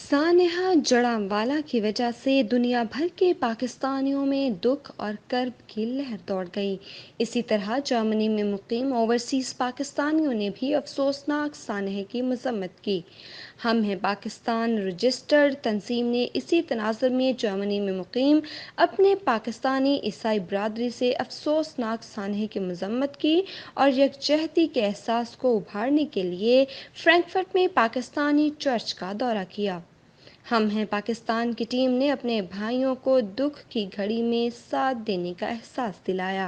سانحہ جڑاموالا کی وجہ سے دنیا بھر کے پاکستانیوں میں دکھ اور کرب کی لہر دوڑ گئی۔ اسی طرح جرمنی میں مقیم اوورسیز پاکستانیوں نے بھی افسوسناک سانحے کی مذمت کی۔ ہم ہیں پاکستان رجسٹرڈ تنظیم نے اسی تناظر میں جرمنی میں مقیم اپنے پاکستانی عیسائی برادری سے افسوسناک سانحے کی مذمت کی اور یکجہتی کے احساس کو ابھارنے کے لیے فرینکفرٹ میں پاکستانی چرچ کا دورہ کیا۔ ہم ہیں پاکستان کی ٹیم نے اپنے بھائیوں کو دکھ کی گھڑی میں ساتھ دینے کا احساس دلایا۔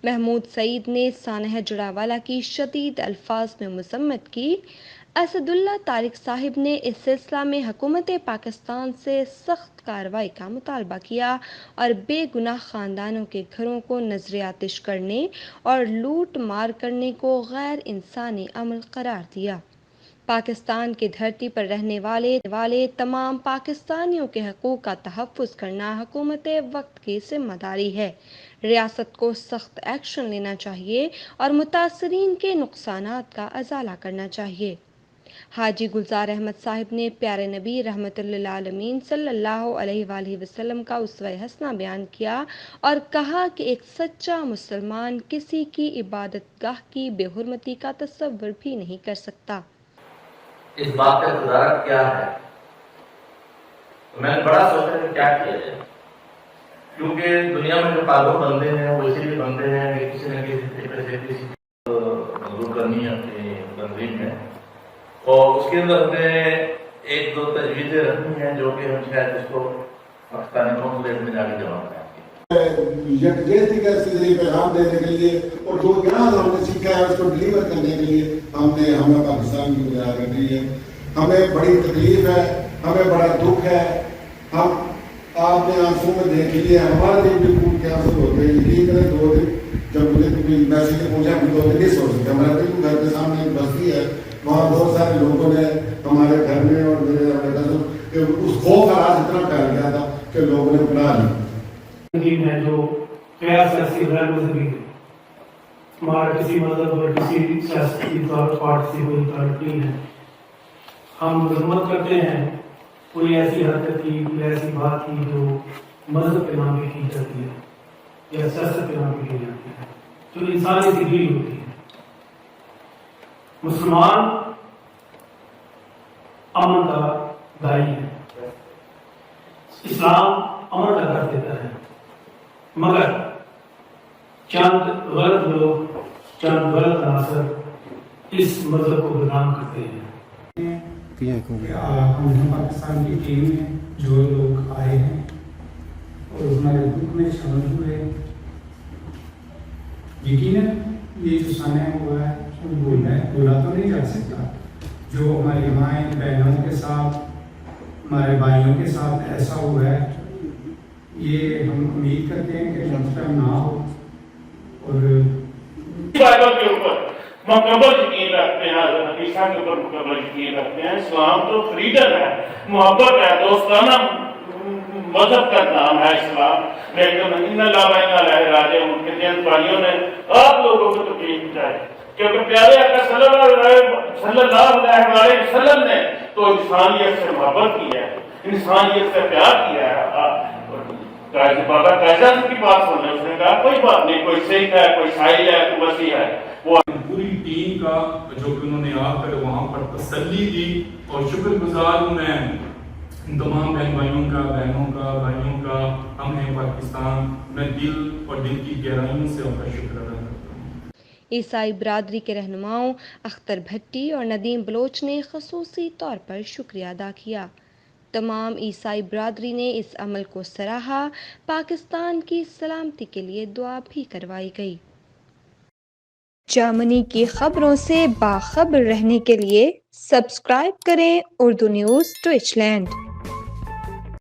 محمود سعید نے سانحہ جڑاوالا کی شدید الفاظ میں مذمت کی۔ اسد اللہ طارق صاحب نے اس سلسلہ میں حکومت پاکستان سے سخت کارروائی کا مطالبہ کیا اور بے گناہ خاندانوں کے گھروں کو نذر آتش کرنے اور لوٹ مار کرنے کو غیر انسانی عمل قرار دیا۔ پاکستان کی دھرتی پر رہنے والے تمام پاکستانیوں کے حقوق کا تحفظ کرنا حکومت وقت کی ذمہ داری ہے۔ ریاست کو سخت ایکشن لینا چاہیے اور متاثرین کے نقصانات کا ازالہ کرنا چاہیے۔ حاجی گلزار احمد صاحب نے پیارے نبی رحمت للعالمین صلی اللہ علیہ وآلہ وسلم کا اسوہ حسنہ بیان کیا اور کہا کہ ایک سچا مسلمان کسی کی عبادت گاہ کی بے حرمتی کا تصور بھی نہیں کر سکتا۔ اس بات کا تدارک کیا ہے؟ تو میں نے بڑا سوچا کہ کیا کیا جائے، کیونکہ دنیا میں جو قانون بنتے ہیں وہ اسی لیے بنتے ہیں کہ کسی نہ کسی طریقے سے کسی منظور کرنی ہے اپنی تنظیم میں، اور اس کے اندر ہمیں ایک دو تجویزیں رکھنی ہیں جو کہ ہم شاید اس کو پاکستانی قونصلیٹ میں جا کے جمع کریں۔ یکجہتی کا پیغام دینے کے لیے اور جو گیان ہم نے سیکھا ہے اس کو ڈلیور کرنے کے لیے ہمیں پاکستان کی بنیاد کرنی ہے۔ ہمیں بڑی تکلیف ہے، ہمیں بڑا دکھ ہے، ہم آپ نے آنسوں میں دیکھ لیے، ہمارے دن بھی پھول کے آنسو ہوتے ہیں۔ یقین کریں 2 دن جب مجھے میسج پہنچا ہم 2 دن نہیں سو سکتے۔ ہمارے بالکل گھر کے سامنے ایک بستی ہے، وہاں بہت سارے لوگوں نے ہمارے گھر میں اور میرے اس خوف کا راز اتنا پھیل گیا تھا کہ لوگوں نے بلا لی۔ ہے جو غیر سیاسی غیر مذہبی ہے، ہمارا کسی مذہب اور کسی سیاسی پارٹ سے کوئی تعلق نہیں ہے۔ ہم مذمت کرتے ہیں کوئی ایسی حرکت کی، کوئی ایسی بات کی جو مذہب کے نام پہ کی جاتی ہے یا سیاست کے نام پہ کی جاتی ہے، جو انسانی سی ڈیل ہوتی ہے۔ مسلمان امن کا داعی ہے، اسلام امن کا کر دیتا ہے، مگر چند غلط لوگ، چند غلط عناصر اس مذہب کو بدنام کرتے ہیں۔ ہم پاکستان کی ٹیم میں جو لوگ آئے ہیں اور ہمارے گروپ میں شامل ہوئے، یقیناً یہ جو سانحہ ہوا ہے بولا تو نہیں جا سکتا۔ جو ہماری مائیں بہنوں کے ساتھ، ہمارے بھائیوں کے ساتھ ایسا ہوا ہے، یہ ہم امید کرتے ہیں کہ نیکسٹ ٹائم نہ ہو۔ اور بائبل کے اوپر مکمل یقین رکھتے ہیں، حضرت عیسیٰ کے اوپر مکمل یقین رکھتے ہیں۔ اسلام تو فریڈم ہے، محبت ہے، دوستانہ مذہب کا نام ہے اسلام، لیکن ان اللہ و انا الیہ راجعون کے جن بھائیوں نے آپ لوگوں کو تکلیف پہنچائی، کیونکہ پیارے آقا صلی اللہ علیہ وسلم نے تو انسانیت سے محبت کی ہے، انسانیت سے پیار کیا ہے۔ بابا کیسا کی بات سن رہے، اس نے کہا کوئی بات نہیں، کوئی سکھ ہے، کوئی عیسائی ہے، کوئی مسیح ہے۔ وہ پوری ٹیم کا جو کہ انہوں نے آ کر وہاں پر تسلی دی، اور شکر گزار ہوں میں ان تمام بہنوں کا ہم ہیں پاکستان، میں دل اور دل کی گہرائیوں سے ان کا شکر ادا کرتا ہوں۔ عیسائی برادری کے رہنماؤں اختر بھٹی اور ندیم بلوچ نے خصوصی طور پر شکریہ ادا کیا۔ تمام عیسائی برادری نے اس عمل کو سراہا۔ پاکستان کی سلامتی کے لیے دعا بھی کروائی گئی۔ جرمنی کی خبروں سے باخبر رہنے کے لیے سبسکرائب کریں اردو نیوز ڈویچ لینڈ۔